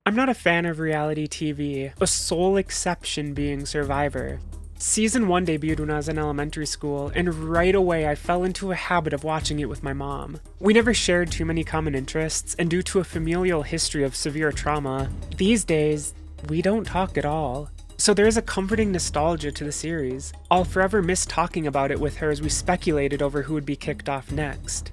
I'm not a fan of reality TV, a sole exception being Survivor. Season 1 debuted when I was in elementary school, and right away I fell into a habit of watching it with my mom. We never shared too many common interests, and due to a familial history of severe trauma, these days, we don't talk at all. So there is a comforting nostalgia to the series. I'll forever miss talking about it with her as we speculated over who would be kicked off next.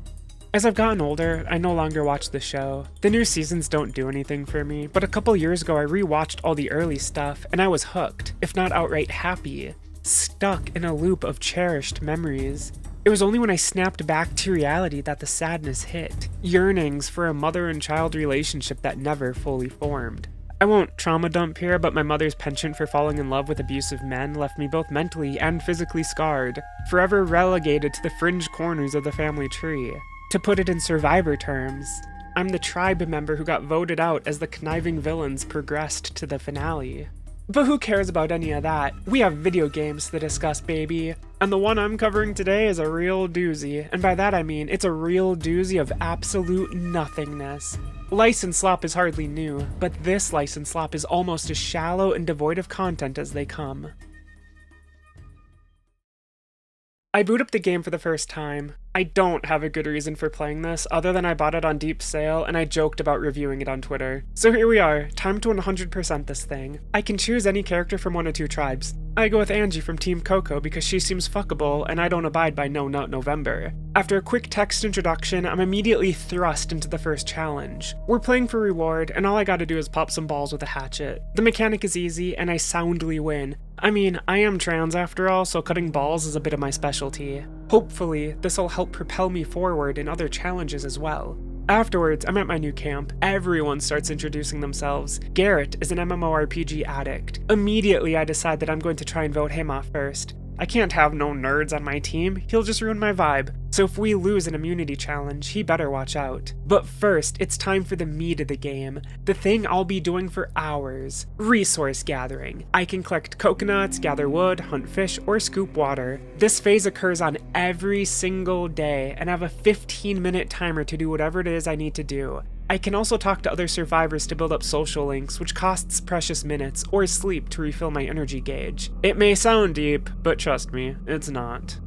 As I've gotten older, I no longer watch the show. The new seasons don't do anything for me, but a couple years ago I rewatched all the early stuff, and I was hooked, if not outright happy, stuck in a loop of cherished memories. It was only when I snapped back to reality that the sadness hit, yearnings for a mother and child relationship that never fully formed. I won't trauma dump here, but my mother's penchant for falling in love with abusive men left me both mentally and physically scarred, forever relegated to the fringe corners of the family tree. To put it in Survivor terms, I'm the tribe member who got voted out as the conniving villains progressed to the finale. But who cares about any of that? We have video games to discuss, baby. And the one I'm covering today is a real doozy, and by that I mean it's a real doozy of absolute nothingness. License slop is hardly new, but this license slop is almost as shallow and devoid of content as they come. I boot up the game for the first time. I don't have a good reason for playing this, other than I bought it on deep sale and I joked about reviewing it on Twitter. So here we are, time to 100% this thing. I can choose any character from one of two tribes. I go with Angie from Team Coco because she seems fuckable and I don't abide by No Nut November. After a quick text introduction, I'm immediately thrust into the first challenge. We're playing for reward, and all I gotta do is pop some balls with a hatchet. The mechanic is easy, and I soundly win. I mean, I am trans after all, so cutting balls is a bit of my specialty. Hopefully, this'll help propel me forward in other challenges as well. Afterwards, I'm at my new camp. Everyone starts introducing themselves. Garrett is an MMORPG addict. Immediately, I decide that I'm going to try and vote him off first. I can't have no nerds on my team, he'll just ruin my vibe. So if we lose an immunity challenge, he better watch out. But first, it's time for the meat of the game. The thing I'll be doing for hours. Resource gathering. I can collect coconuts, gather wood, hunt fish, or scoop water. This phase occurs on every single day, and I have a 15-minute timer to do whatever it is I need to do. I can also talk to other survivors to build up social links, which costs precious minutes, or sleep to refill my energy gauge. It may sound deep, but trust me, it's not.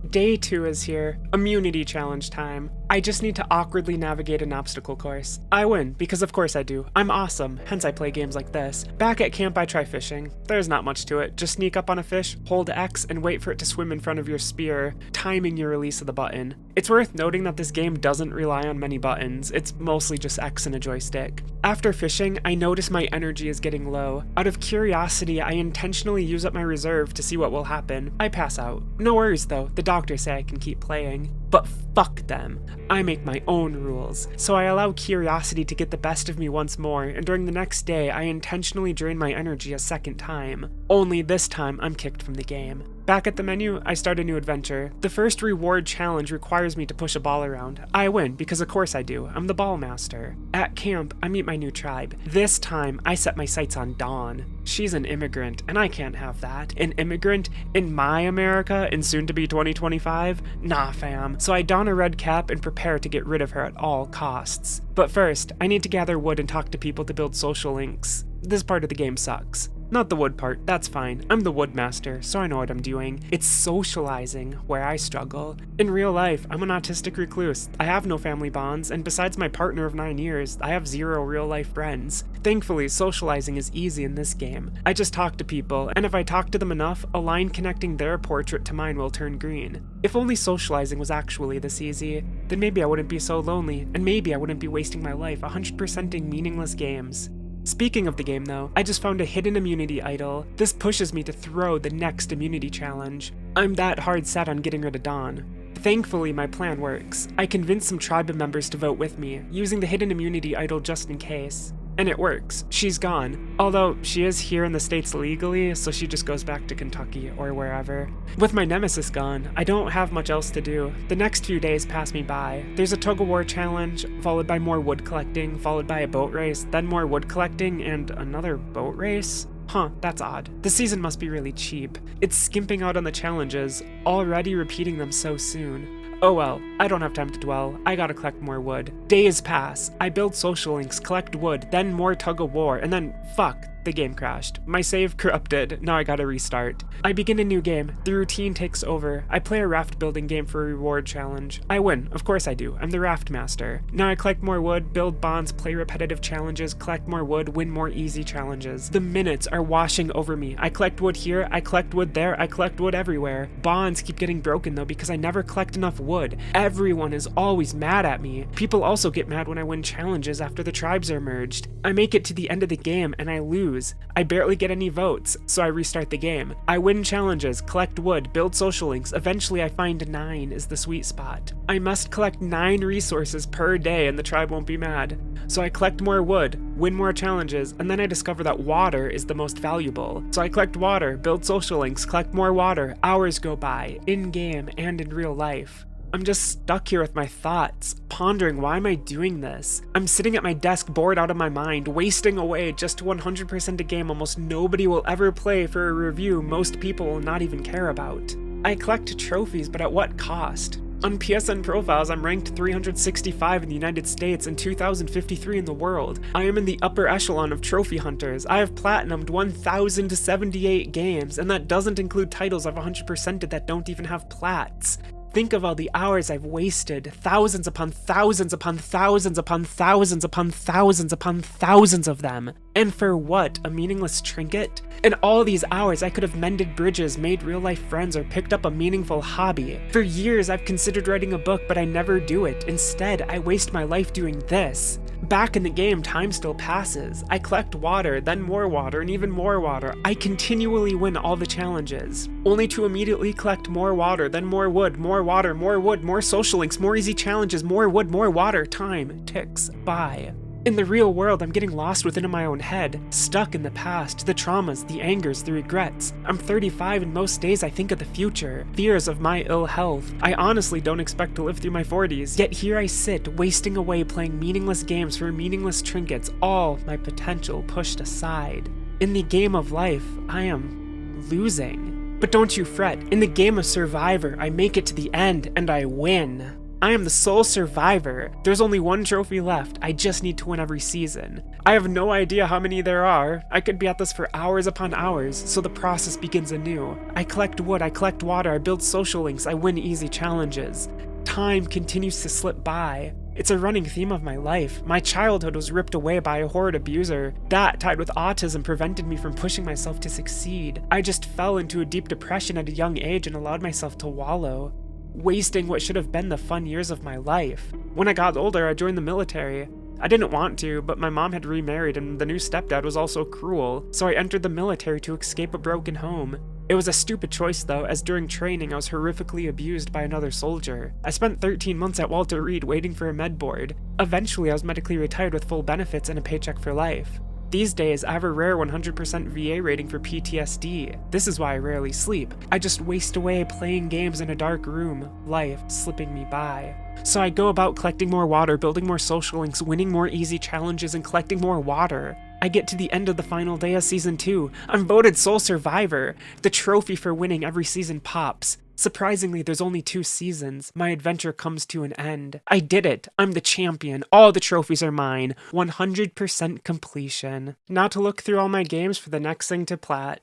Day 2 is here, immunity challenge time. I just need to awkwardly navigate an obstacle course. I win, because of course I do. I'm awesome, hence I play games like this. Back at camp I try fishing. There's not much to it, just sneak up on a fish, hold X, and wait for it to swim in front of your spear, timing your release of the button. It's worth noting that this game doesn't rely on many buttons, it's mostly just X and a joystick. After fishing, I notice my energy is getting low. Out of curiosity, I intentionally use up my reserve to see what will happen. I pass out. No worries though, the doctors say I can keep playing. But fuck them. I make my own rules. So I allow curiosity to get the best of me once more, and during the next day, I intentionally drain my energy a second time. Only this time, I'm kicked from the game. Back at the menu, I start a new adventure. The first reward challenge requires me to push a ball around. I win, because of course I do. I'm the ball master. At camp, I meet my new tribe. This time, I set my sights on Dawn. She's an immigrant, and I can't have that. An immigrant in my America in soon-to-be 2025? Nah, fam. So I don a red cap and prepare to get rid of her at all costs. But first, I need to gather wood and talk to people to build social links. This part of the game sucks. Not the wood part, that's fine. I'm the woodmaster, so I know what I'm doing. It's socializing where I struggle. In real life, I'm an autistic recluse. I have no family bonds, and besides my partner of 9 years, I have 0 real-life friends. Thankfully, socializing is easy in this game. I just talk to people, and if I talk to them enough, a line connecting their portrait to mine will turn green. If only socializing was actually this easy, then maybe I wouldn't be so lonely, and maybe I wouldn't be wasting my life 100%ing meaningless games. Speaking of the game though, I just found a hidden immunity idol. This pushes me to throw the next immunity challenge. I'm that hard set on getting rid of Dawn. Thankfully, my plan works. I convinced some tribe members to vote with me, using the hidden immunity idol just in case. And it works. She's gone. Although, she is here in the States legally, so she just goes back to Kentucky or wherever. With my nemesis gone, I don't have much else to do. The next few days pass me by. There's a tug-of-war challenge, followed by more wood collecting, followed by a boat race, then more wood collecting, and another boat race? Huh, that's odd. The season must be really cheap. It's skimping out on the challenges, already repeating them so soon. Oh well, I don't have time to dwell. I gotta collect more wood. Days pass. I build social links, collect wood, then more tug of war, and then fuck. The game crashed. My save corrupted. Now I gotta restart. I begin a new game. The routine takes over. I play a raft building game for a reward challenge. I win. Of course I do. I'm the raft master. Now I collect more wood, build bonds, play repetitive challenges, collect more wood, win more easy challenges. The minutes are washing over me. I collect wood here, I collect wood there, I collect wood everywhere. Bonds keep getting broken though because I never collect enough wood. Everyone is always mad at me. People also get mad when I win challenges after the tribes are merged. I make it to the end of the game and I lose. I barely get any votes, so I restart the game. I win challenges, collect wood, build social links. Eventually I find 9 is the sweet spot. I must collect 9 resources per day and the tribe won't be mad. So I collect more wood, win more challenges, and then I discover that water is the most valuable. So I collect water, build social links, collect more water. Hours go by, in-game and in real life. I'm just stuck here with my thoughts, pondering why am I doing this? I'm sitting at my desk bored out of my mind, wasting away just to 100% a game almost nobody will ever play for a review most people will not even care about. I collect trophies, but at what cost? On PSN profiles, I'm ranked 365 in the United States and 2053 in the world. I am in the upper echelon of trophy hunters. I have platinumed 1,078 games, and that doesn't include titles I've 100%ed that don't even have plats. Think of all the hours I've wasted, thousands upon thousands upon thousands upon thousands upon thousands upon thousands of them. And for what? A meaningless trinket? In all these hours, I could have mended bridges, made real-life friends, or picked up a meaningful hobby. For years, I've considered writing a book, but I never do it. Instead, I waste my life doing this. Back in the game, time still passes. I collect water, then more water, and even more water. I continually win all the challenges, only to immediately collect more water, then more wood, more water, more wood, more social links, more easy challenges, more wood, more water. Time ticks by. In the real world, I'm getting lost within my own head, stuck in the past, the traumas, the angers, the regrets. I'm 35 and most days I think of the future, fears of my ill health. I honestly don't expect to live through my 40s, yet here I sit, wasting away playing meaningless games for meaningless trinkets, all my potential pushed aside. In the game of life, I am losing. But don't you fret, in the game of Survivor, I make it to the end and I win. I am the sole survivor. There's only one trophy left. I just need to win every season. I have no idea how many there are. I could be at this for hours upon hours, so the process begins anew. I collect wood, I collect water, I build social links, I win easy challenges. Time continues to slip by. It's a running theme of my life. My childhood was ripped away by a horrid abuser. That, tied with autism, prevented me from pushing myself to succeed. I just fell into a deep depression at a young age and allowed myself to wallow, wasting what should have been the fun years of my life. When I got older, I joined the military. I didn't want to, but my mom had remarried and the new stepdad was also cruel, so I entered the military to escape a broken home. It was a stupid choice though, as during training I was horrifically abused by another soldier. I spent 13 months at Walter Reed waiting for a med board. Eventually I was medically retired with full benefits and a paycheck for life. These days, I have a rare 100% VA rating for PTSD. This is why I rarely sleep. I just waste away playing games in a dark room, life slipping me by. So I go about collecting more water, building more social links, winning more easy challenges, and collecting more water. I get to the end of the final day of Season 2. I'm voted sole survivor. The trophy for winning every season pops. Surprisingly, there's only 2 seasons. My adventure comes to an end. I did it. I'm the champion. All the trophies are mine. 100% completion. Now to look through all my games for the next thing to plat.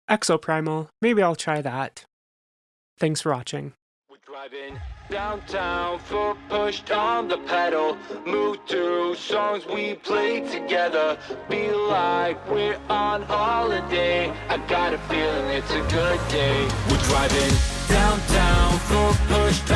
Exoprimal. Maybe I'll try that. Thanks for watching. Driving downtown, foot pushed on the pedal, move through songs we play together, be like we're on holiday. I got a feeling it's a good day. We're driving downtown, foot pushed